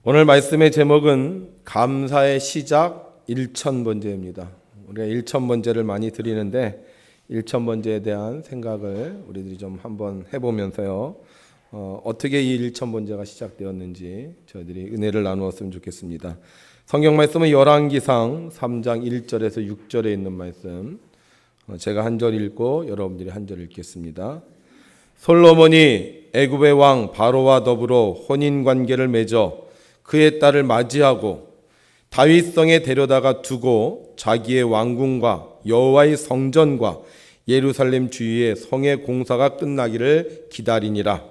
오늘 말씀의 제목은 감사의 시작 1000번째입니다. 우리가 1000번째를 많이 드리는데 1000번째에 대한 생각을 우리들이 좀 한번 해보면서요. 어떻게 이 1000번째가 시작되었는지 저희들이 은혜를 나누었으면 좋겠습니다. 성경 말씀은 열왕기상 3장 1절에서 6절에 있는 말씀, 제가 한 절 읽고 여러분들이 한 절 읽겠습니다. 솔로몬이 애굽의 왕 바로와 더불어 혼인 관계를 맺어 그의 딸을 맞이하고 다윗성에 데려다가 두고 자기의 왕궁과 여호와의 성전과 예루살렘 주위의 성의 공사가 끝나기를 기다리니라.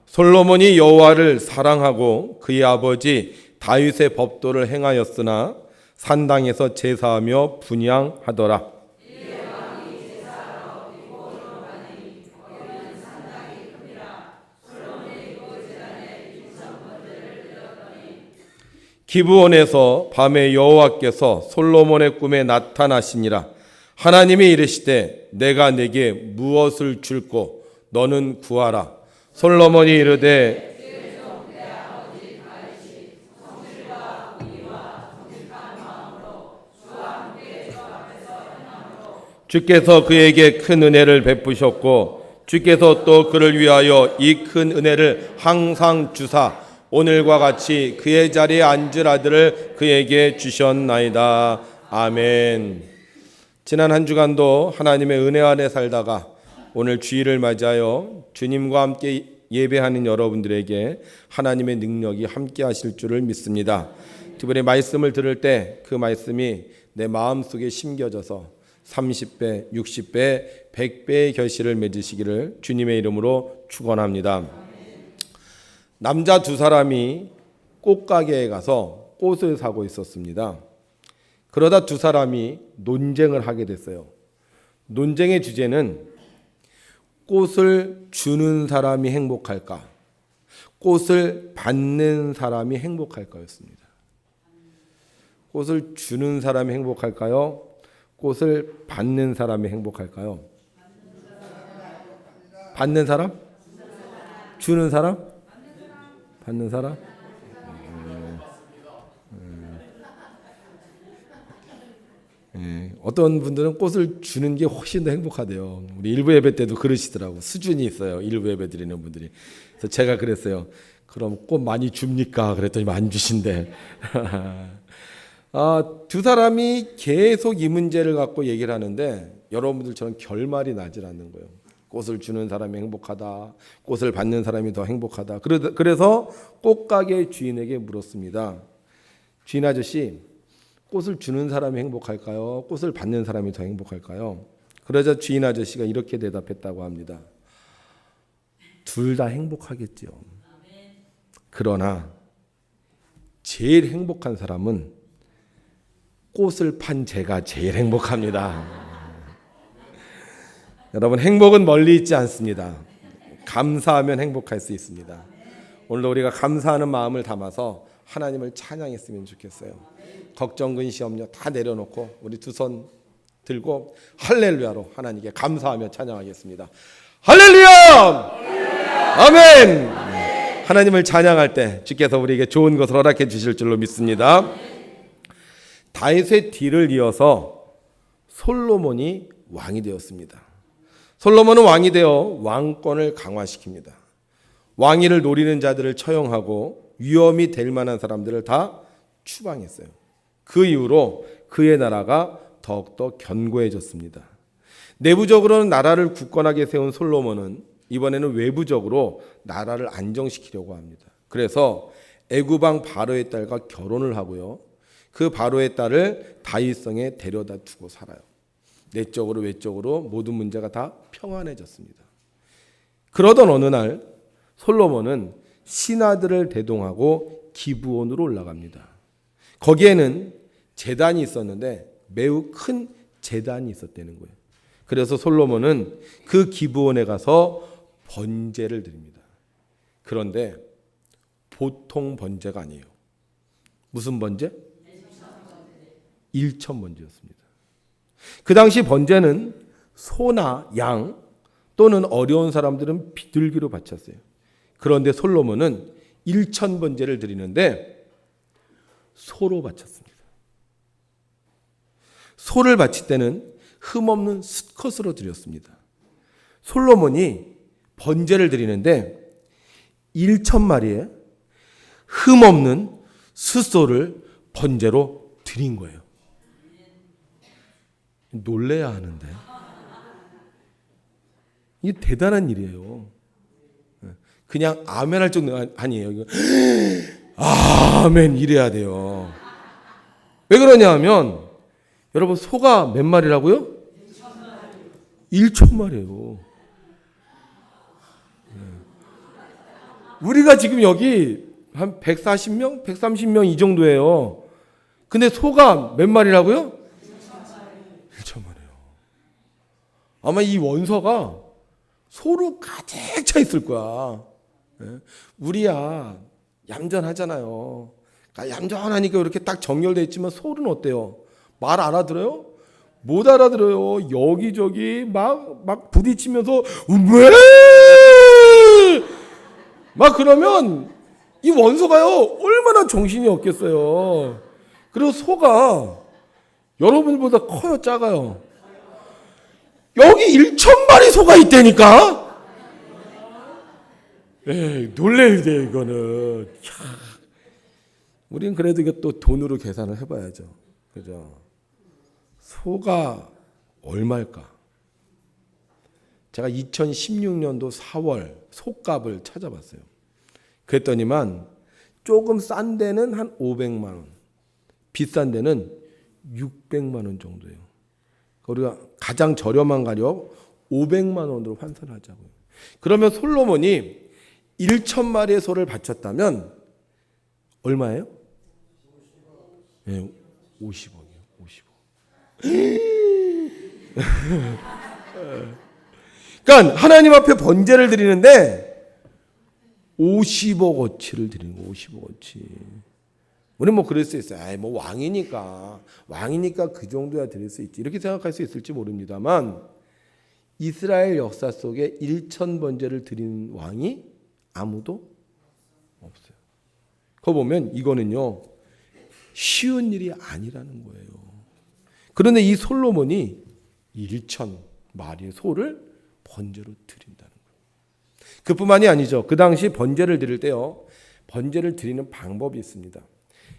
솔로몬이 여호와를 사랑하고 그의 아버지 다윗의 법도를 행하였으나 산당에서 제사하며 분향하더라. 기브온에서 밤에 여호와께서 솔로몬의 꿈에 나타나시니라. 하나님이 이르시되 내가 네게 무엇을 줄꼬 너는 구하라. 솔로몬이 이르되 주께서 그에게 큰 은혜를 베푸셨고 주께서 또 그를 위하여 이 큰 은혜를 항상 주사 오늘과 같이 그의 자리에 앉을 아들을 그에게 주셨나이다. 아멘. 지난 한 주간도 하나님의 은혜 안에 살다가 오늘 주일을 맞이하여 주님과 함께 예배하는 여러분들에게 하나님의 능력이 함께 하실 줄을 믿습니다. 특별히 말씀을 들을 때 그 말씀이 내 마음속에 심겨져서 30배, 60배, 100배의 결실을 맺으시기를 주님의 이름으로 축원합니다. 남자 두 사람이 꽃가게에 가서 꽃을 사고 있었습니다. 그러다 두 사람이 논쟁을 하게 됐어요. 논쟁의 주제는 꽃을 주는 사람이 행복할까, 꽃을 받는 사람이 행복할까였습니다. 꽃을 주는 사람이 행복할까요? 꽃을 받는 사람이 행복할까요? 받는 사람? 주는 사람? 받는 사람? 어떤 분들은 꽃을 주는 게 훨씬 더 행복하대요. 우리 일부 예배 때도 그러시더라고. 수준이 있어요. 일부 예배 드리는 분들이. 그래서 제가 그랬어요. 그럼 꽃 많이 줍니까? 그랬더니 안 주신대. 두 사람이 계속 이 문제를 갖고 얘기를 하는데 여러분들처럼 결말이 나질 않는 거예요. 꽃을 주는 사람이 행복하다. 꽃을 받는 사람이 더 행복하다. 그래서 꽃가게 주인에게 물었습니다. 주인 아저씨, 꽃을 주는 사람이 행복할까요? 꽃을 받는 사람이 더 행복할까요? 그러자 주인 아저씨가 이렇게 대답했다고 합니다. 둘 다 행복하겠죠. 그러나 제일 행복한 사람은 꽃을 판 제가 제일 행복합니다. 여러분, 행복은 멀리 있지 않습니다. 감사하면 행복할 수 있습니다. 오늘도 우리가 감사하는 마음을 담아서 하나님을 찬양했으면 좋겠어요. 걱정, 근심, 염려 다 내려놓고 우리 두 손 들고 할렐루야로 하나님께 감사하며 찬양하겠습니다. 할렐루야! 아멘! 하나님을 찬양할 때 주께서 우리에게 좋은 것을 허락해 주실 줄로 믿습니다. 다윗의 뒤를 이어서 솔로몬이 왕이 되었습니다. 솔로몬은 왕이 되어 왕권을 강화시킵니다. 왕위를 노리는 자들을 처형하고 위험이 될 만한 사람들을 다 추방했어요. 그 이후로 그의 나라가 더욱더 견고해졌습니다. 내부적으로는 나라를 굳건하게 세운 솔로몬은 이번에는 외부적으로 나라를 안정시키려고 합니다. 그래서 애굽 왕 바로의 딸과 결혼을 하고요. 그 바로의 딸을 다윗성에 데려다 두고 살아요. 내적으로 외적으로 모든 문제가 다 평안해졌습니다. 그러던 어느 날 솔로몬은 신하들을 대동하고 기브온으로 올라갑니다. 거기에는 제단이 있었는데 매우 큰 제단이 있었다는 거예요. 그래서 솔로몬은 그 기브온에 가서 번제를 드립니다. 그런데 보통 번제가 아니에요. 무슨 번제? 1000번제였습니다. 그 당시 번제는 소나 양 또는 어려운 사람들은 비둘기로 바쳤어요. 그런데 솔로몬은 1,000번제를 드리는데 소로 바쳤습니다. 소를 바칠 때는 흠없는 수컷으로 드렸습니다. 솔로몬이 번제를 드리는데 1,000마리의 흠없는 숫소를 번제로 드린 거예요. 놀래야 하는데 이게 대단한 일이에요. 그냥 아멘 할 정도 아니에요. 이거 아멘 이래야 돼요. 왜 그러냐 하면 여러분 소가 몇 마리라고요? 1,000마리예요. 우리가 지금 여기 한 140명, 130명 이 정도예요. 근데 소가 몇 마리라고요? 1,000마리예요. 아마 이 원서가 소로 가득 차 있을 거야. 우리야 얌전하잖아요. 얌전하니까 이렇게 딱 정렬되어 있지만 소는 어때요? 말 알아들어요? 못 알아들어요. 여기저기 막 부딪히면서 막 그러면 이 원소가요 얼마나 정신이 없겠어요. 그리고 소가 여러분보다 커요, 작아요? 여기 1,000마리 소가 있다니까. 놀래야 돼 이거는. 우리는 그래도 이거 또 돈으로 계산을 해봐야죠. 그죠? 소가 얼마일까? 제가 2016년도 4월 소값을 찾아봤어요. 그랬더니만 조금 싼 데는 한 500만 원, 비싼 데는 600만 원 정도예요. 우리가 가장 저렴한 가격 500만 원으로 환산하자고요. 그러면 솔로몬이 1,000마리의 소를 바쳤다면 얼마예요? 네, 50억이요. 50억. 그러니까 하나님 앞에 번제를 드리는데 50억어치를 드리는 거. 50억어치. 우리 뭐 그럴 수 있어요. 뭐 왕이니까 그 정도야 드릴 수 있지. 이렇게 생각할 수 있을지 모릅니다만 이스라엘 역사 속에 1,000번제를 드린 왕이 아무도 없어요. 그거 보면 이거는요 쉬운 일이 아니라는 거예요. 그런데 이 솔로몬이 1,000마리의 소를 번제로 드린다는 거예요. 그뿐만이 아니죠. 그 당시 번제를 드릴 때요, 번제를 드리는 방법이 있습니다.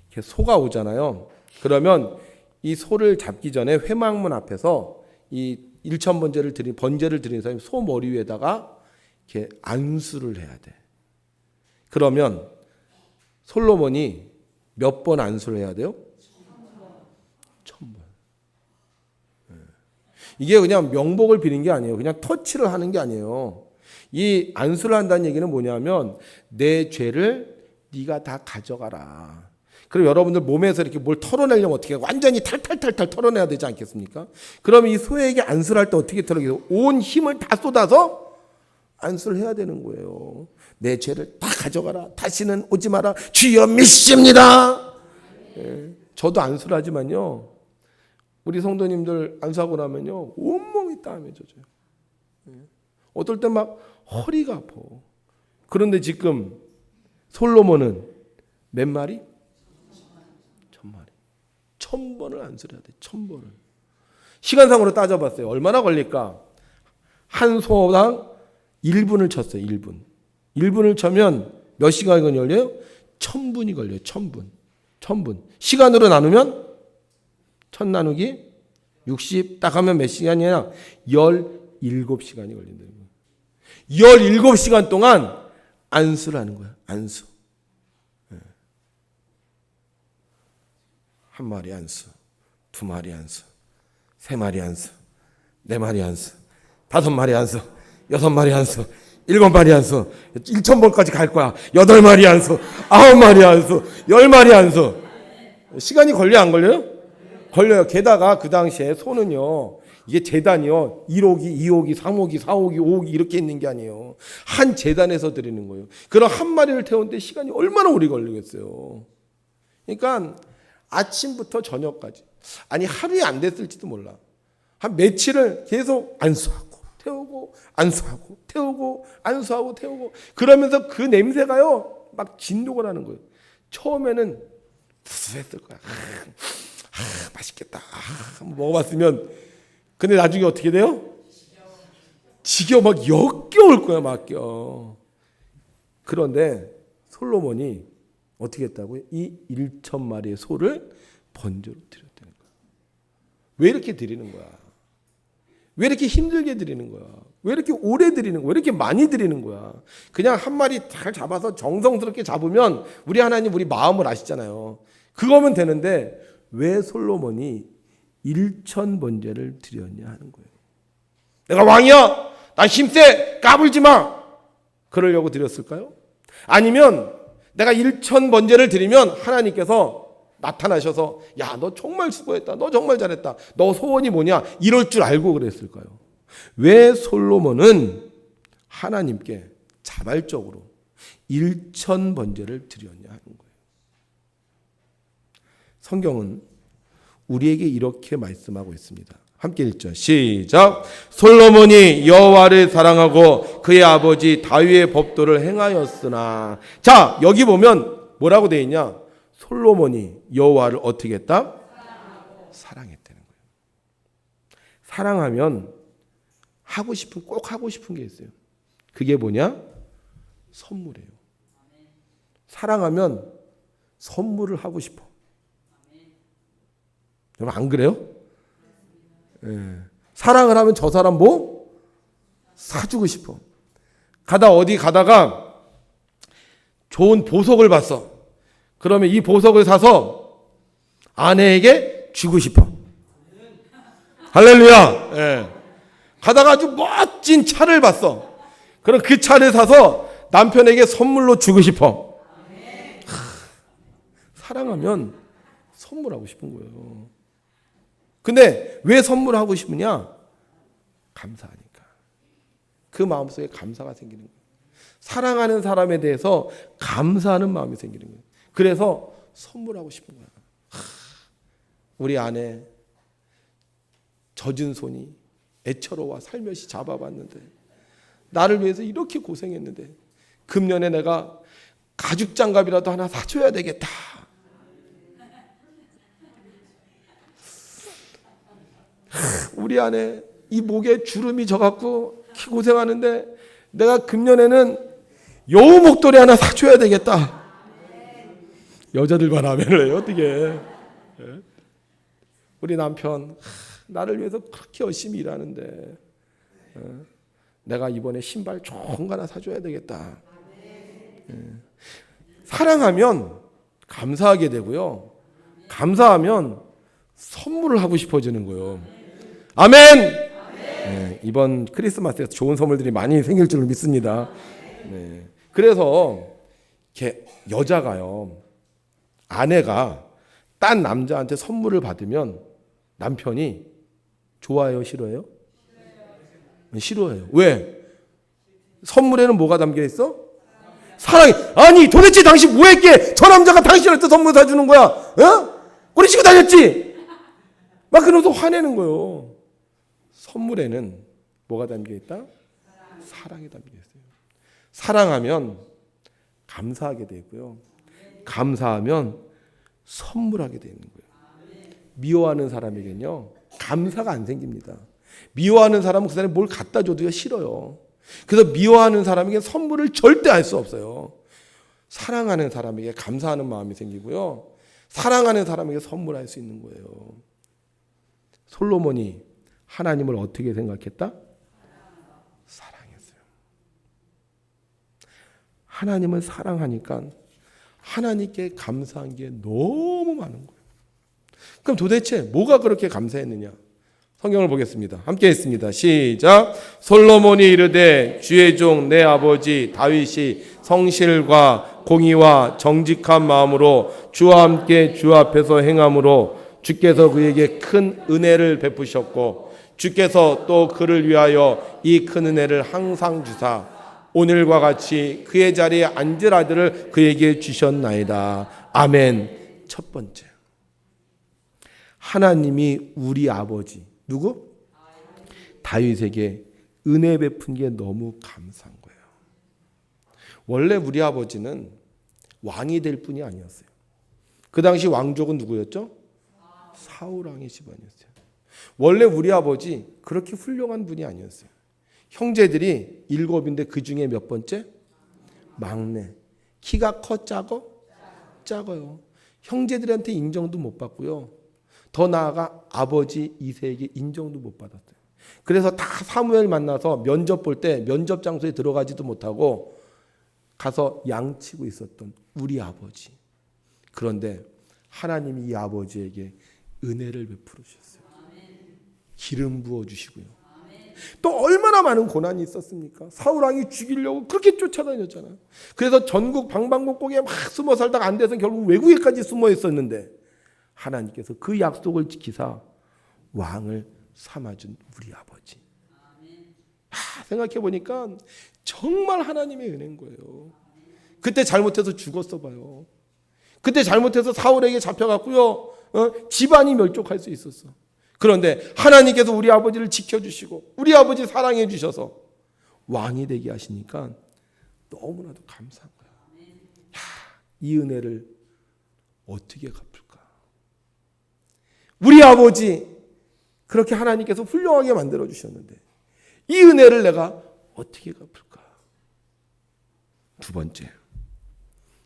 이렇게 소가 오잖아요. 그러면 이 소를 잡기 전에 회막문 앞에서 이 1,000번제를 드리는 사람이 소 머리 위에다가 이렇게 안수를 해야 돼. 그러면 솔로몬이 몇 번 안수를 해야 돼요? 1,000번. 이게 그냥 명복을 비는 게 아니에요. 그냥 터치를 하는 게 아니에요. 이 안수를 한다는 얘기는 뭐냐면 내 죄를 네가 다 가져가라. 그럼 여러분들 몸에서 이렇게 뭘 털어내려면 어떻게 해요? 완전히 탈탈탈탈 털어내야 되지 않겠습니까? 그럼 이 소에게 안수를 할 때 어떻게 털어내요? 온 힘을 다 쏟아서 안수를 해야 되는 거예요. 내 죄를 다 가져가라. 다시는 오지 마라. 주여 믿습니다. 저도 안수를 하지만요, 우리 성도님들 안수하고 나면요 온몸이 땀이 젖어요. 어떨 때 막 허리가 아파. 그런데 지금 솔로몬은 몇 마리? 1,000마리. 1,000번을 안수를 해야 돼. 1,000번을. 시간상으로 따져봤어요. 얼마나 걸릴까? 한 소당 1분을 쳤어요. 1분. 1분을 쳐면 몇 시간이 걸려요? 1,000분이 걸려요. 1,000분. 1,000분. 시간으로 나누면 1,000 나누기 60 딱 하면 몇 시간이냐? 17시간이 걸린다는 거예요. 17시간 동안 안수를 하는 거야. 안수. 한 마리 안수, 2마리 안수, 3마리 안수, 4마리 안수, 5마리 안수, 6마리 안수, 7마리 안수, 1,000번까지 갈 거야. 8마리 안수, 9마리 안수, 10마리 안수. 시간이 걸려 안 걸려요? 걸려요. 게다가 그 당시에 소는요, 이게 제단이요, 1호기, 2호기, 3호기, 4호기, 5호기 이렇게 있는 게 아니에요. 한 제단에서 드리는 거예요. 그럼 한 마리를 태우는데 시간이 얼마나 오래 걸리겠어요. 그러니까 아침부터 저녁까지, 아니 하루에 안 됐을지도 몰라. 한 며칠을 계속 안수하고 태우고 안수하고 태우고 안수하고 태우고 그러면서 그 냄새가요 막 진동을 하는 거예요. 처음에는 구수했을 거야. 맛있겠다. 한번 먹어봤으면. 근데 나중에 어떻게 돼요? 지겨워. 막 역겨울 거야. 막겨. 그런데 솔로몬이 어떻게 했다고요? 이 1,000마리의 소를 번제로 드렸다는 거야. 왜 이렇게 드리는 거야? 왜 이렇게 힘들게 드리는 거야? 왜 이렇게 오래 드리는 거야? 왜 이렇게 많이 드리는 거야? 그냥 한 마리 잘 잡아서 정성스럽게 잡으면 우리 하나님 우리 마음을 아시잖아요. 그거면 되는데 왜 솔로몬이 1,000번제를 드렸냐 하는 거예요. 내가 왕이야. 나 힘세. 까불지 마. 그러려고 드렸을까요? 아니면 내가 1,000번제를 드리면 하나님께서 나타나셔서 야, 너 정말 수고했다. 너 정말 잘했다. 너 소원이 뭐냐? 이럴 줄 알고 그랬을까요? 왜 솔로몬은 하나님께 자발적으로 1,000번제를 드렸냐 하는 거예요. 성경은 우리에게 이렇게 말씀하고 있습니다. 함께 읽죠. 시작. 솔로몬이 여호와를 사랑하고 그의 아버지 다윗의 법도를 행하였으나. 자, 여기 보면 뭐라고 되어 있냐? 솔로몬이 여호와를 어떻게 했다? 사랑했다는 거예요. 사랑하면 꼭 하고 싶은 게 있어요. 그게 뭐냐? 선물이에요. 사랑하면 선물을 하고 싶어. 여러분 안 그래요? 예. 사랑을 하면 저 사람 뭐? 사주고 싶어. 어디 가다가 좋은 보석을 봤어. 그러면 이 보석을 사서 아내에게 주고 싶어. 할렐루야. 예. 가다가 아주 멋진 차를 봤어. 그럼 그 차를 사서 남편에게 선물로 주고 싶어. 사랑하면 선물하고 싶은 거예요. 근데 왜 선물하고 싶으냐? 감사하니까. 그 마음속에 감사가 생기는 거예요. 사랑하는 사람에 대해서 감사하는 마음이 생기는 거예요. 그래서 선물하고 싶은 거야. 우리 아내 젖은 손이 애처로워 살며시 잡아봤는데 나를 위해서 이렇게 고생했는데 금년에 내가 가죽 장갑이라도 하나 사줘야 되겠다. 우리 아내 이 목에 주름이 져갖고 고생하는데 내가 금년에는 여우 목도리 하나 사줘야 되겠다. 여자들만 하면 해요. 어떻게 우리 남편 나를 위해서 그렇게 열심히 일하는데 내가 이번에 신발 좋은 거 하나 사줘야 되겠다. 사랑하면 감사하게 되고요. 감사하면 선물을 하고 싶어지는 거예요. 아멘. 네, 이번 크리스마스에 좋은 선물들이 많이 생길 줄 믿습니다. 네, 그래서 여자가요, 아내가 딴 남자한테 선물을 받으면 남편이 좋아해요, 싫어해요? 싫어해요. 왜? 선물에는 뭐가 담겨 있어? 사랑이. 아니 도대체 당신 뭐 했기에 저 남자가 당신한테 선물 사주는 거야? 어? 꼬리 치고 다녔지? 막 그러면서 화내는 거예요. 선물에는 뭐가 담겨 있다? 사랑이 담겨 있어요. 사랑하면 감사하게 되고요. 감사하면 선물하게 되는 거예요. 미워하는 사람에게는요, 감사가 안 생깁니다. 미워하는 사람은 그 사람이 뭘 갖다 줘도 싫어요. 그래서 미워하는 사람에게 선물을 절대 할 수 없어요. 사랑하는 사람에게 감사하는 마음이 생기고요. 사랑하는 사람에게 선물할 수 있는 거예요. 솔로몬이 하나님을 어떻게 생각했다? 사랑했어요. 하나님을 사랑하니까 하나님께 감사한 게 너무 많은 거예요. 그럼 도대체 뭐가 그렇게 감사했느냐? 성경을 보겠습니다. 함께 읽습니다. 시작. 솔로몬이 이르되 주의 종 내 아버지 다윗이 성실과 공의와 정직한 마음으로 주와 함께 주 앞에서 행함으로 주께서 그에게 큰 은혜를 베푸셨고 주께서 또 그를 위하여 이 큰 은혜를 항상 주사 오늘과 같이 그의 자리에 앉을 아들을 그에게 주셨나이다. 아멘. 첫 번째, 하나님이 우리 아버지. 누구? 다윗에게 은혜 베푼 게 너무 감사한 거예요. 원래 우리 아버지는 왕이 될 뿐이 아니었어요. 그 당시 왕족은 누구였죠? 사울 왕의 집안이었어요. 원래 우리 아버지 그렇게 훌륭한 분이 아니었어요. 형제들이 7인데 그 중에 몇 번째? 막내. 키가 커 작어? 작아요. 형제들한테 인정도 못 받고요. 더 나아가 아버지 이새에게 인정도 못 받았어요. 그래서 다 사무엘 만나서 면접 볼 때 면접 장소에 들어가지도 못하고 가서 양치고 있었던 우리 아버지. 그런데 하나님이 이 아버지에게 은혜를 베풀어 주셨어요. 기름 부어 주시고요. 또 얼마나 많은 고난이 있었습니까? 사울 왕이 죽이려고 그렇게 쫓아다녔잖아요. 그래서 전국 방방곡곡에 막 숨어 살다가 안 돼서 결국 외국에까지 숨어 있었는데 하나님께서 그 약속을 지키사 왕을 삼아준 우리 아버지. 생각해 보니까 정말 하나님의 은혜인 거예요. 그때 잘못해서 죽었어 봐요. 그때 잘못해서 사울에게 잡혀갔고요. 집안이 멸족할 수 있었어. 그런데 하나님께서 우리 아버지를 지켜주시고 우리 아버지 사랑해 주셔서 왕이 되게 하시니까 너무나도 감사한 거야. 이 은혜를 어떻게 갚을까? 우리 아버지 그렇게 하나님께서 훌륭하게 만들어 주셨는데 이 은혜를 내가 어떻게 갚을까? 두 번째,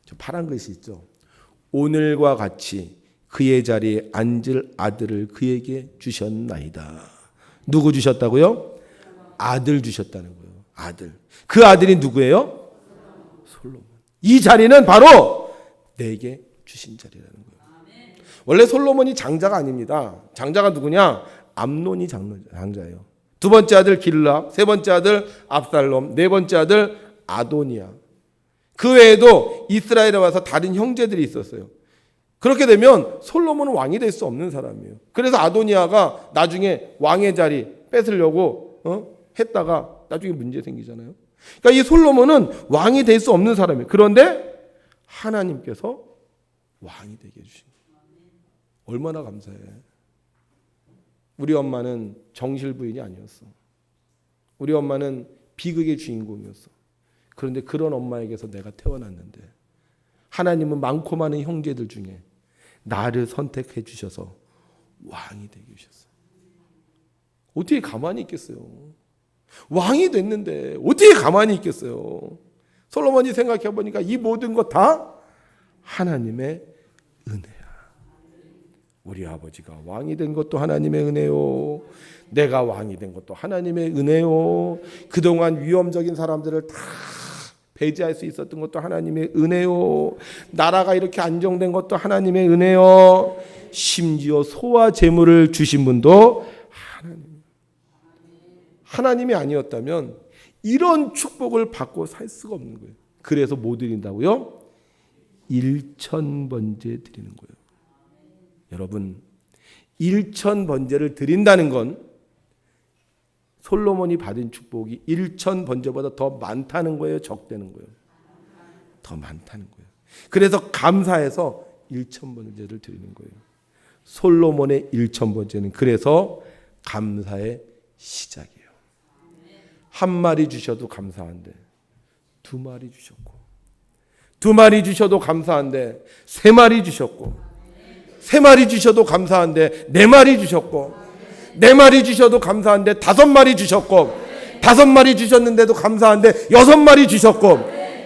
저 파란 글씨 있죠? 오늘과 같이 그의 자리에 앉을 아들을 그에게 주셨나이다. 누구 주셨다고요? 아들 주셨다는 거예요. 아들. 그 아들이 누구예요? 솔로몬. 이 자리는 바로 내게 주신 자리라는 거예요. 원래 솔로몬이 장자가 아닙니다. 장자가 누구냐? 암논이 장자예요. 두 번째 아들 길라, 세 번째 아들 압살롬, 네 번째 아들 아도니아. 그 외에도 이스라엘에 와서 다른 형제들이 있었어요. 그렇게 되면 솔로몬은 왕이 될 수 없는 사람이에요. 그래서 아도니아가 나중에 왕의 자리 뺏으려고 했다가 나중에 문제 생기잖아요. 그러니까 이 솔로몬은 왕이 될 수 없는 사람이에요. 그런데 하나님께서 왕이 되게 해주신 거예요. 얼마나 감사해. 우리 엄마는 정실 부인이 아니었어. 우리 엄마는 비극의 주인공이었어. 그런데 그런 엄마에게서 내가 태어났는데 하나님은 많고 많은 형제들 중에 나를 선택해 주셔서 왕이 되게 해주셨어요. 어떻게 가만히 있겠어요? 왕이 됐는데 어떻게 가만히 있겠어요? 솔로몬이 생각해 보니까 이 모든 것 다 하나님의 은혜야. 우리 아버지가 왕이 된 것도 하나님의 은혜요. 내가 왕이 된 것도 하나님의 은혜요. 그동안 위험적인 사람들을 다 배제할 수 있었던 것도 하나님의 은혜요. 나라가 이렇게 안정된 것도 하나님의 은혜요. 심지어 소와 재물을 주신 분도 하나님이 아니었다면 이런 축복을 받고 살 수가 없는 거예요. 그래서 뭐 드린다고요? 1,000번제 드리는 거예요. 여러분, 1,000번제를 드린다는 건 솔로몬이 받은 축복이 1,000번제보다 더 많다는 거예요? 적다는 거예요? 더 많다는 거예요. 그래서 감사해서 1,000번제를 드리는 거예요. 솔로몬의 1,000번제는 그래서 감사의 시작이에요. 한 마리 주셔도 감사한데 두 마리 주셨고, 두 마리 주셔도 감사한데 세 마리 주셨고, 세 마리 주셔도 감사한데 네 마리 주셨고, 네 마리 주셔도 감사한데 다섯 마리 주셨고, 다섯 마리 주셨는데도 감사한데 여섯 마리 주셨고,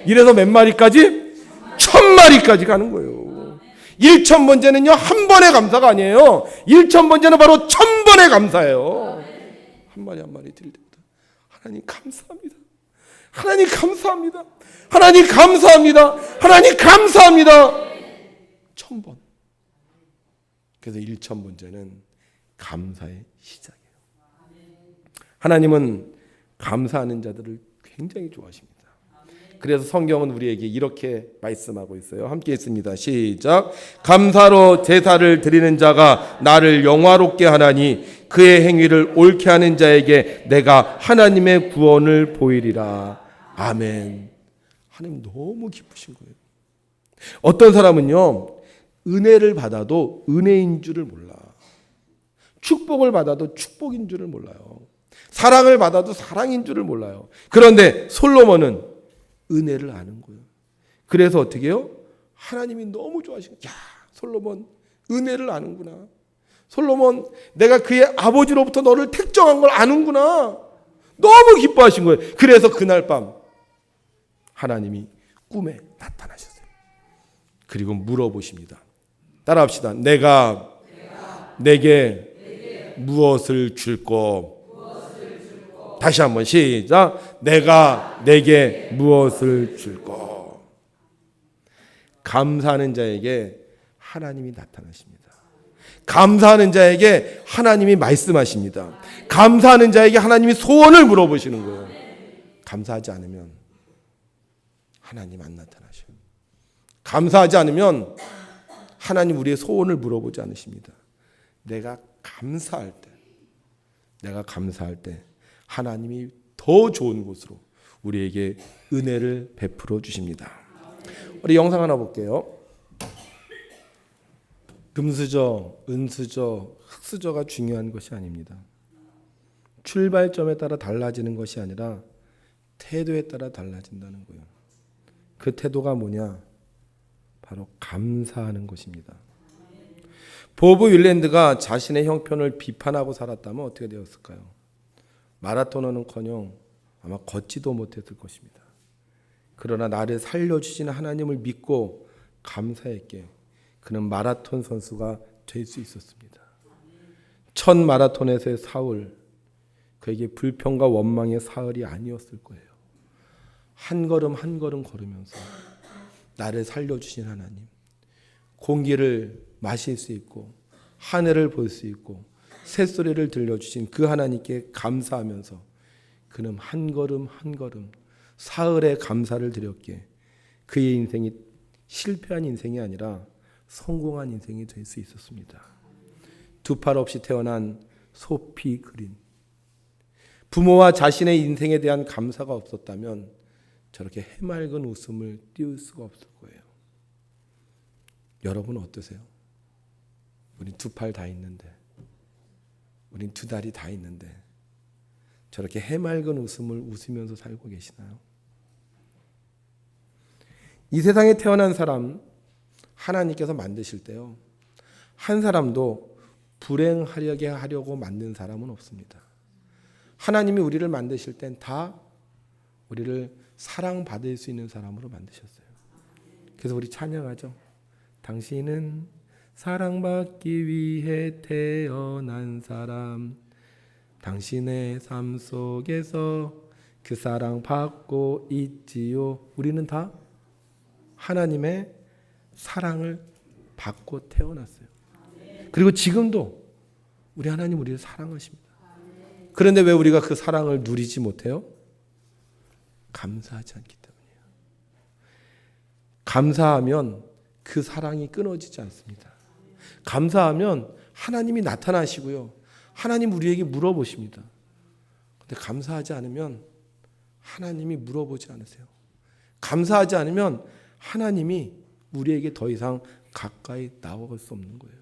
이래서 몇 마리까지? 1,000마리까지 가는 거예요. 1,000번제는요 한 번의 감사가 아니에요. 1,000번제는 바로 1,000번의 감사예요. 한 마리 한 마리 드릴 때부터 하나님 감사합니다. 하나님 감사합니다. 하나님 감사합니다. 하나님 감사합니다. 1,000번. 그래서 1,000번제는 감사의 시작이에요. 하나님은 감사하는 자들을 굉장히 좋아하십니다. 그래서 성경은 우리에게 이렇게 말씀하고 있어요. 함께 있습니다. 시작. 감사로 제사를 드리는 자가 나를 영화롭게 하나니 그의 행위를 옳게 하는 자에게 내가 하나님의 구원을 보이리라. 아멘. 하나님 너무 기쁘신 거예요. 어떤 사람은요, 은혜를 받아도 은혜인 줄을 몰라. 축복을 받아도 축복인 줄을 몰라요. 사랑을 받아도 사랑인 줄을 몰라요. 그런데 솔로몬은 은혜를 아는 거예요. 그래서 어떻게 해요? 하나님이 너무 좋아하시고, 야, 솔로몬 은혜를 아는구나. 솔로몬, 내가 그의 아버지로부터 너를 택정한 걸 아는구나. 너무 기뻐하신 거예요. 그래서 그날 밤 하나님이 꿈에 나타나셨어요. 그리고 물어보십니다. 따라합시다. 내가 내게 무엇을 줄꼬? 다시 한번 시작. 내가 내게 무엇을 줄꼬? 감사하는 자에게 하나님이 나타나십니다. 감사하는 자에게 하나님이 말씀하십니다. 감사하는 자에게 하나님이 소원을 물어보시는 거예요. 감사하지 않으면 하나님 안 나타나셔요. 감사하지 않으면 하나님 우리의 소원을 물어보지 않으십니다. 내가 감사할 때 하나님이 더 좋은 곳으로 우리에게 은혜를 베풀어 주십니다. 우리 영상 하나 볼게요. 금수저, 은수저, 흙수저가 중요한 것이 아닙니다. 출발점에 따라 달라지는 것이 아니라 태도에 따라 달라진다는 거예요. 그 태도가 뭐냐? 바로 감사하는 것입니다. 보브 윌랜드가 자신의 형편을 비판하고 살았다면 어떻게 되었을까요? 마라토너는커녕 아마 걷지도 못했을 것입니다. 그러나 나를 살려주시는 하나님을 믿고 감사했기에 그는 마라톤 선수가 될 수 있었습니다. 첫 마라톤에서의 사흘, 그에게 불평과 원망의 사흘이 아니었을 거예요. 한 걸음 한 걸음 걸으면서 나를 살려주신 하나님, 공기를 마실 수 있고 하늘을 볼 수 있고 새소리를 들려주신 그 하나님께 감사하면서 그는 한 걸음 한 걸음 사흘의 감사를 드렸기에 그의 인생이 실패한 인생이 아니라 성공한 인생이 될 수 있었습니다. 두 팔 없이 태어난 소피 그린, 부모와 자신의 인생에 대한 감사가 없었다면 저렇게 해맑은 웃음을 띄울 수가 없을 거예요. 여러분 어떠세요? 우린 두 팔 다 있는데, 우린 두 다리 다 있는데 저렇게 해맑은 웃음을 웃으면서 살고 계시나요? 이 세상에 태어난 사람 하나님께서 만드실 때요, 한 사람도 불행하게 하려고 만든 사람은 없습니다. 하나님이 우리를 만드실 땐 다 우리를 사랑받을 수 있는 사람으로 만드셨어요. 그래서 우리 찬양하죠. 당신은 사랑받기 위해 태어난 사람, 당신의 삶 속에서 그 사랑 받고 있지요. 우리는 다 하나님의 사랑을 받고 태어났어요. 그리고 지금도 우리 하나님 우리를 사랑하십니다. 그런데 왜 우리가 그 사랑을 누리지 못해요? 감사하지 않기 때문이에요. 감사하면 그 사랑이 끊어지지 않습니다. 감사하면 하나님이 나타나시고요, 하나님 우리에게 물어보십니다. 근데 감사하지 않으면 하나님이 물어보지 않으세요. 감사하지 않으면 하나님이 우리에게 더 이상 가까이 나아갈 수 없는 거예요.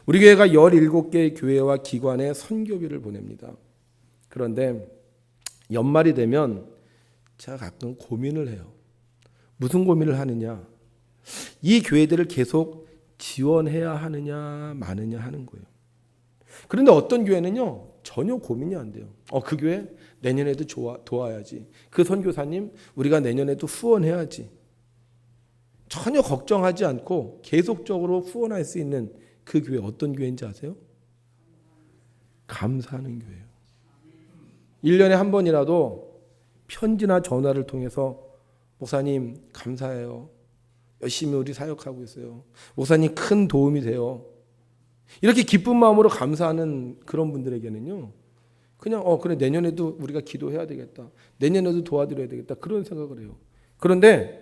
우리 교회가 17개의 교회와 기관에 선교비를 보냅니다. 그런데 연말이 되면 제가 가끔 고민을 해요. 무슨 고민을 하느냐? 이 교회들을 계속 지원해야 하느냐 마느냐 하는 거예요. 그런데 어떤 교회는요, 전혀 고민이 안 돼요. 그 교회 내년에도 도와야지. 그 선교사님 우리가 내년에도 후원해야지. 전혀 걱정하지 않고 계속적으로 후원할 수 있는 그 교회 어떤 교회인지 아세요? 감사하는 교회예요. 1년에 한 번이라도 편지나 전화를 통해서 목사님 감사해요. 열심히 우리 사역하고 있어요. 목사님 큰 도움이 돼요. 이렇게 기쁜 마음으로 감사하는 그런 분들에게는요, 그냥 그래 내년에도 우리가 기도해야 되겠다. 내년에도 도와드려야 되겠다. 그런 생각을 해요. 그런데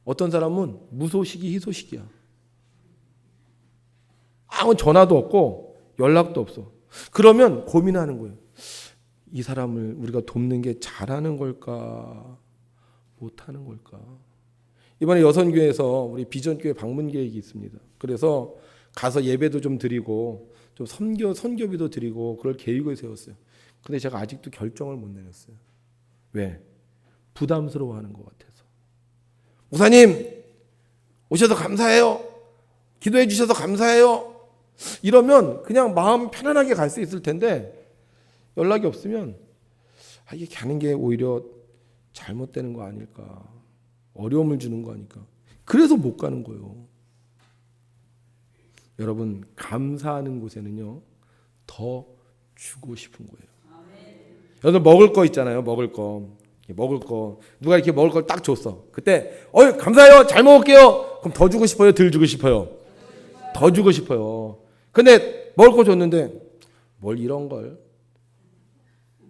어떤 사람은 무소식이 희소식이야. 아무 전화도 없고 연락도 없어. 그러면 고민하는 거예요. 이 사람을 우리가 돕는 게 잘하는 걸까 못하는 걸까. 이번에 여선교회에서 우리 비전교회 방문 계획이 있습니다. 그래서 가서 예배도 좀 드리고 좀 선교비도 드리고 그럴 계획을 세웠어요. 근데 제가 아직도 결정을 못 내렸어요. 왜? 부담스러워하는 것 같아서. 목사님 오셔서 감사해요. 기도해 주셔서 감사해요. 이러면 그냥 마음 편안하게 갈 수 있을 텐데 연락이 없으면 이게 가는 게 오히려 잘못되는 거 아닐까, 어려움을 주는 거 아닐까, 그래서 못 가는 거예요. 여러분, 감사하는 곳에는요 더 주고 싶은 거예요. 여러분, 먹을 거 있잖아요. 먹을 거 누가 이렇게 먹을 걸 딱 줬어. 그때 감사해요, 잘 먹을게요. 그럼 더 주고 싶어요, 덜 주고 싶어요? 더 주고 싶어요. 근데 먹을 거 줬는데 뭘 이런 걸,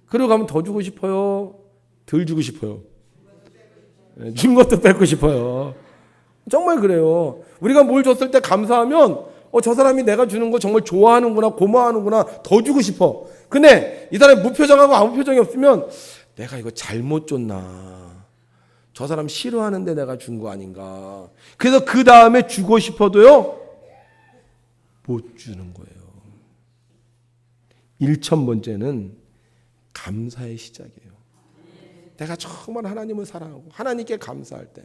그러고 가면 더 주고 싶어요, 덜 주고 싶어요? 준 것도 뺏고 싶어요. 정말 그래요. 우리가 뭘 줬을 때 감사하면 저 사람이 내가 주는 거 정말 좋아하는구나, 고마워하는구나, 더 주고 싶어. 근데 이 사람이 무표정하고 아무 표정이 없으면 내가 이거 잘못 줬나, 저 사람 싫어하는데 내가 준 거 아닌가. 그래서 그 다음에 주고 싶어도요 못 주는 거예요. 1,000번째는 감사의 시작이에요. 내가 정말 하나님을 사랑하고 하나님께 감사할 때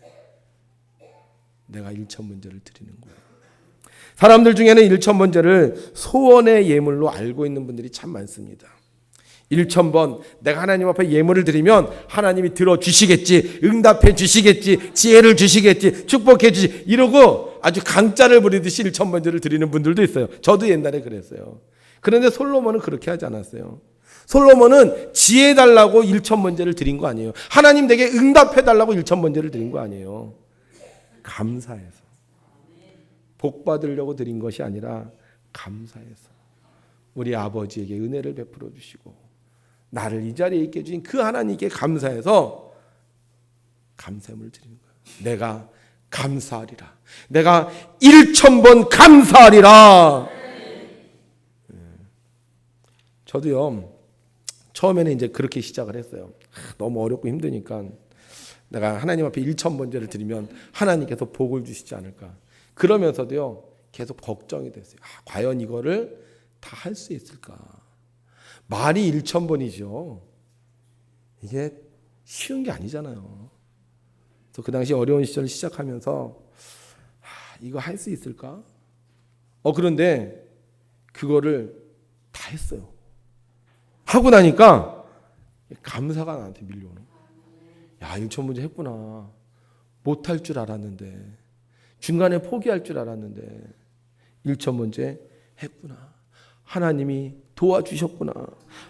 내가 1,000번째를 드리는 거예요. 사람들 중에는 1,000번째를 소원의 예물로 알고 있는 분들이 참 많습니다. 1,000번 내가 하나님 앞에 예물을 드리면 하나님이 들어주시겠지, 응답해 주시겠지, 지혜를 주시겠지, 축복해 주시, 이러고 아주 강짜를 부리듯이 1,000번째를 드리는 분들도 있어요. 저도 옛날에 그랬어요. 그런데 솔로몬은 그렇게 하지 않았어요. 솔로몬은 지혜 달라고 1,000번째를 드린 거 아니에요. 하나님 내게 응답해 달라고 1,000번째를 드린 거 아니에요. 감사해서, 복 받으려고 드린 것이 아니라 감사해서 우리 아버지에게 은혜를 베풀어 주시고 나를 이 자리에 있게 해주신 그 하나님께 감사해서 감사함을 드리는 거예요. 내가 감사하리라. 내가 1,000번 감사하리라. 저도요 처음에는 이제 그렇게 시작을 했어요. 너무 어렵고 힘드니까 내가 하나님 앞에 1,000번째를 드리면 하나님께서 복을 주시지 않을까. 그러면서도요 계속 걱정이 됐어요. 과연 이거를 다 할 수 있을까. 말이 1,000번이죠. 이게 쉬운 게 아니잖아요. 그래서 그 당시 어려운 시절을 시작하면서 이거 할 수 있을까? 그런데 그거를 다 했어요. 하고 나니까 감사가 나한테 밀려오는 거야. 1,000번째 했구나. 못할 줄 알았는데, 중간에 포기할 줄 알았는데 1,000번째 했구나. 하나님이 도와주셨구나.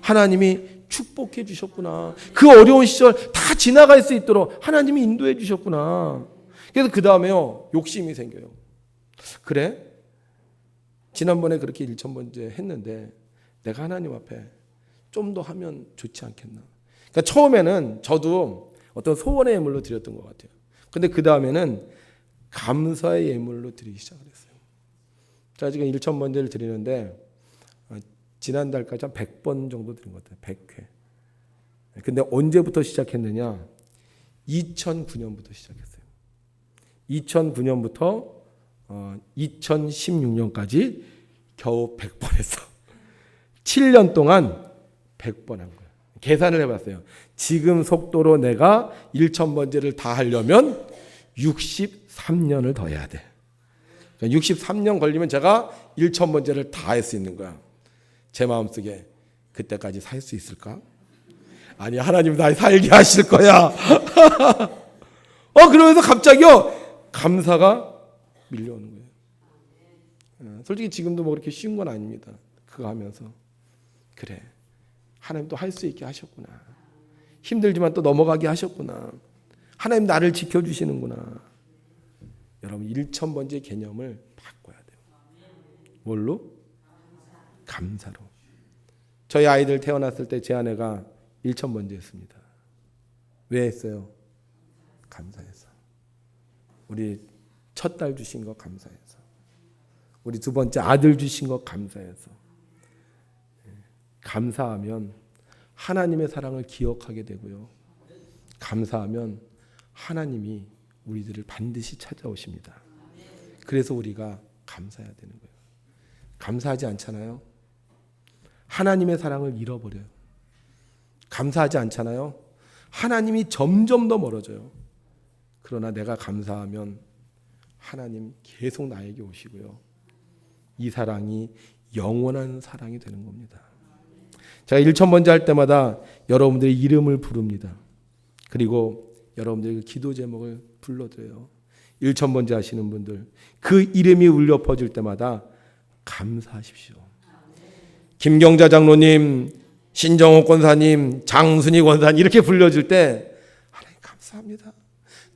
하나님이 축복해 주셨구나. 그 어려운 시절 다 지나갈 수 있도록 하나님이 인도해 주셨구나. 그래서 그 다음에요 욕심이 생겨요. 그래? 지난번에 그렇게 1,000번째 했는데 내가 하나님 앞에 좀 더 하면 좋지 않겠나. 그러니까 처음에는 저도 어떤 소원의 예물로 드렸던 것 같아요. 근데 그 다음에는 감사의 예물로 드리기 시작을 했어요. 제가 지금 1,000번째를 드리는데 지난달까지 한 100번 정도 드린 것 같아요. 100회. 근데 언제부터 시작했느냐? 2009년부터 시작했어요. 2009년부터 2016년까지 겨우 100번 했어. 7년 동안 100번 한 거예요. 계산을 해봤어요. 지금 속도로 내가 1,000번째를 다 하려면 63년을 더 해야 돼. 그러니까 63년 걸리면 제가 1,000번째를 다 할 수 있는 거야. 제 마음속에 그때까지 살 수 있을까? 아니, 하나님 날 살게 하실 거야. 그러면서 갑자기요 감사가 밀려오는 거예요. 솔직히 지금도 뭐 그렇게 쉬운 건 아닙니다. 그거 하면서 그래, 하나님 또 할 수 있게 하셨구나. 힘들지만 또 넘어가게 하셨구나. 하나님 나를 지켜주시는구나. 여러분 1,000번째 개념을 바꿔야 돼요. 뭘로? 감사로. 저희 아이들 태어났을 때 제 아내가 1,000번째 했습니다. 왜 했어요? 감사해서. 우리 첫 딸 주신 거 감사해서. 우리 두 번째 아들 주신 거 감사해서. 감사하면 하나님의 사랑을 기억하게 되고요. 감사하면 하나님이 우리들을 반드시 찾아오십니다. 그래서 우리가 감사해야 되는 거예요. 감사하지 않잖아요. 하나님의 사랑을 잃어버려요. 감사하지 않잖아요. 하나님이 점점 더 멀어져요. 그러나 내가 감사하면 하나님 계속 나에게 오시고요. 이 사랑이 영원한 사랑이 되는 겁니다. 제가 1000번째 할 때마다 여러분들의 이름을 부릅니다. 그리고 여러분들의 기도 제목을 불러드려요. 1000번째 하시는 분들 그 이름이 울려 퍼질 때마다 감사하십시오. 김경자 장로님, 신정호 권사님, 장순희 권사님 이렇게 불려줄 때 하나님 감사합니다.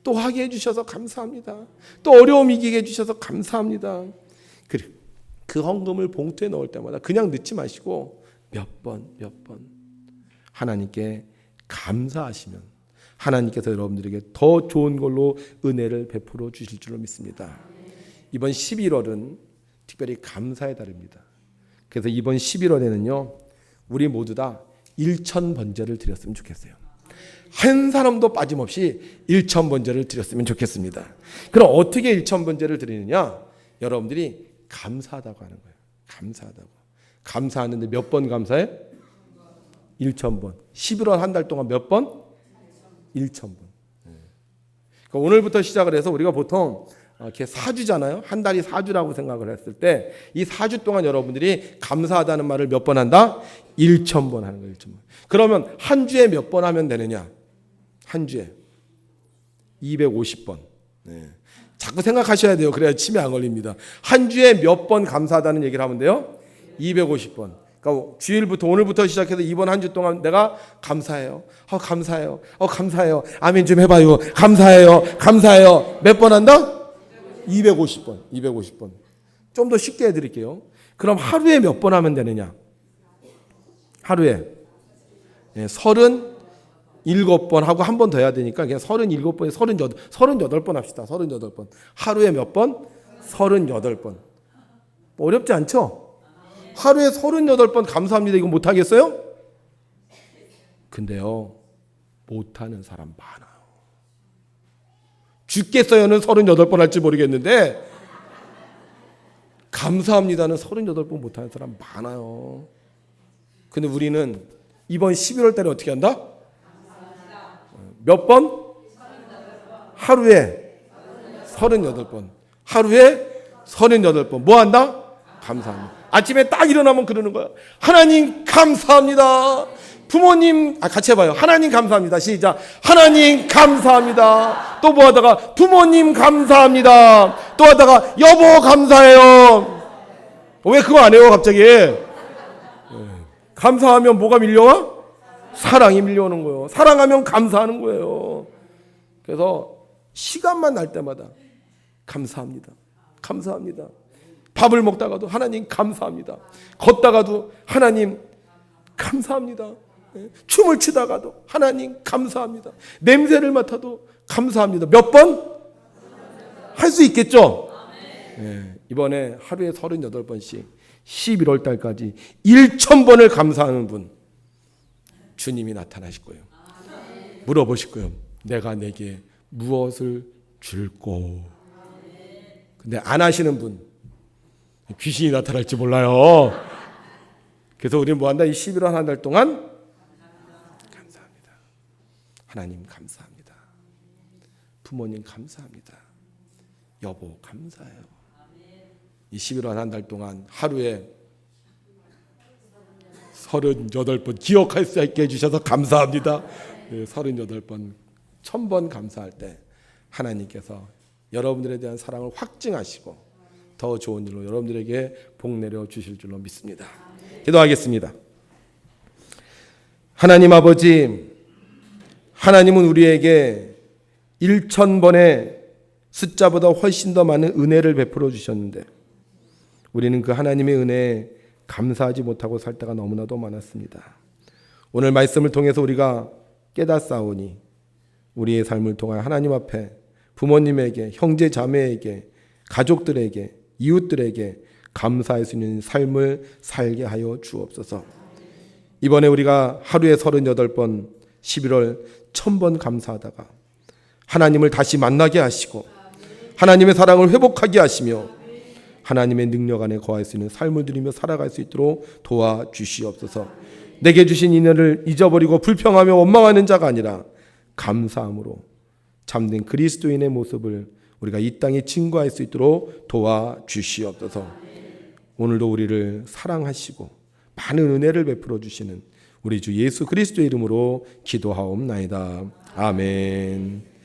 또 하게 해주셔서 감사합니다. 또 어려움 이기게 해주셔서 감사합니다. 그리고 그 헌금을 봉투에 넣을 때마다 그냥 넣지 마시고 몇 번 하나님께 감사하시면 하나님께서 여러분들에게 더 좋은 걸로 은혜를 베풀어 주실 줄로 믿습니다. 이번 11월은 특별히 감사의 달입니다. 그래서 이번 11월에는요 우리 모두 다 1000번제를 드렸으면 좋겠어요. 한 사람도 빠짐없이 1000번제를 드렸으면 좋겠습니다. 그럼 어떻게 1000번제를 드리느냐? 여러분들이 감사하다고 하는 거예요. 감사하다고. 감사하는데 몇 번 감사해? 1000번. 11월 한 달 동안 몇 번? 1000번. 그러니까 오늘부터 시작을 해서 우리가 보통 이렇게 4주잖아요. 한 달이 4주라고 생각을 했을 때 이 4주 동안 여러분들이 감사하다는 말을 몇 번 한다? 1000번 하는 거예요. 1000번. 그러면 한 주에 몇 번 하면 되느냐? 한 주에 250번. 네. 자꾸 생각하셔야 돼요. 그래야 치매 안 걸립니다. 한 주에 몇 번 감사하다는 얘기를 하면 돼요? 250번. 그러니까 주일부터 오늘부터 시작해서 이번 한 주 동안 내가 감사해요. 감사해요. 감사해요. 아멘 좀 해봐요. 감사해요. 몇 번 한다? 250번. 250번. 좀 더 쉽게 해드릴게요. 그럼 하루에 몇 번 하면 되느냐? 하루에 37번 하고 한 번 더 해야 되니까 그냥 37번에 38번 합시다. 38번. 하루에 몇 번? 38번. 어렵지 않죠? 하루에 38번 감사합니다. 이거 못하겠어요? 근데요 못하는 사람 많아요. 죽겠어요는 38번 할지 모르겠는데 감사합니다는 38번 못하는 사람 많아요. 근데 우리는 이번 11월 달에 어떻게 한다? 몇 번? 하루에 38번. 하루에 38번. 뭐 한다? 감사합니다. 아침에 딱 일어나면 그러는 거야. 하나님 감사합니다. 부모님 같이 해봐요. 하나님 감사합니다. 시작. 하나님 감사합니다. 또 뭐 하다가 부모님 감사합니다. 또 하다가 여보 감사해요. 왜 그거 안 해요 갑자기? 감사하면 뭐가 밀려와? 사랑이 밀려오는 거예요. 사랑하면 감사하는 거예요. 그래서 시간만 날 때마다 감사합니다. 감사합니다. 밥을 먹다가도 하나님 감사합니다. 걷다가도 하나님 감사합니다. 춤을 추다가도 하나님 감사합니다. 냄새를 맡아도 감사합니다. 몇 번? 할 수 있겠죠? 이번에 하루에 38번씩 11월 달까지 1000번을 감사하는 분 주님이 나타나실 거예요. 물어보실 거예요. 내가 내게 무엇을 줄꼬? 근데 안 하시는 분 귀신이 나타날지 몰라요. 그래서 우리는 뭐 한다? 이 11월 한 달 동안 감사합니다. 하나님 감사합니다. 부모님 감사합니다. 여보 감사해요. 이 11월 한 달 동안 하루에 38번 기억할 수 있게 해주셔서 감사합니다. 38번 1000번 감사할 때 하나님께서 여러분들에 대한 사랑을 확증하시고 더 좋은 일로 여러분들에게 복 내려 주실 줄로 믿습니다. 기도하겠습니다. 하나님 아버지, 하나님은 우리에게 1000번의 숫자보다 훨씬 더 많은 은혜를 베풀어 주셨는데 우리는 그 하나님의 은혜에 감사하지 못하고 살 때가 너무나도 많았습니다. 오늘 말씀을 통해서 우리가 깨닫사오니 우리의 삶을 통해 하나님 앞에 부모님에게, 형제 자매에게, 가족들에게, 이웃들에게 감사할 수 있는 삶을 살게 하여 주옵소서. 이번에 우리가 하루에 38번 11월 1000번 감사하다가 하나님을 다시 만나게 하시고 하나님의 사랑을 회복하게 하시며 하나님의 능력 안에 거할 수 있는 삶을 누리며 살아갈 수 있도록 도와주시옵소서. 내게 주신 인연을 잊어버리고 불평하며 원망하는 자가 아니라 감사함으로 참된 그리스도인의 모습을 우리가 이 땅에 증거할 수 있도록 도와주시옵소서. 오늘도 우리를 사랑하시고 많은 은혜를 베풀어 주시는 우리 주 예수 그리스도의 이름으로 기도하옵나이다. 아멘.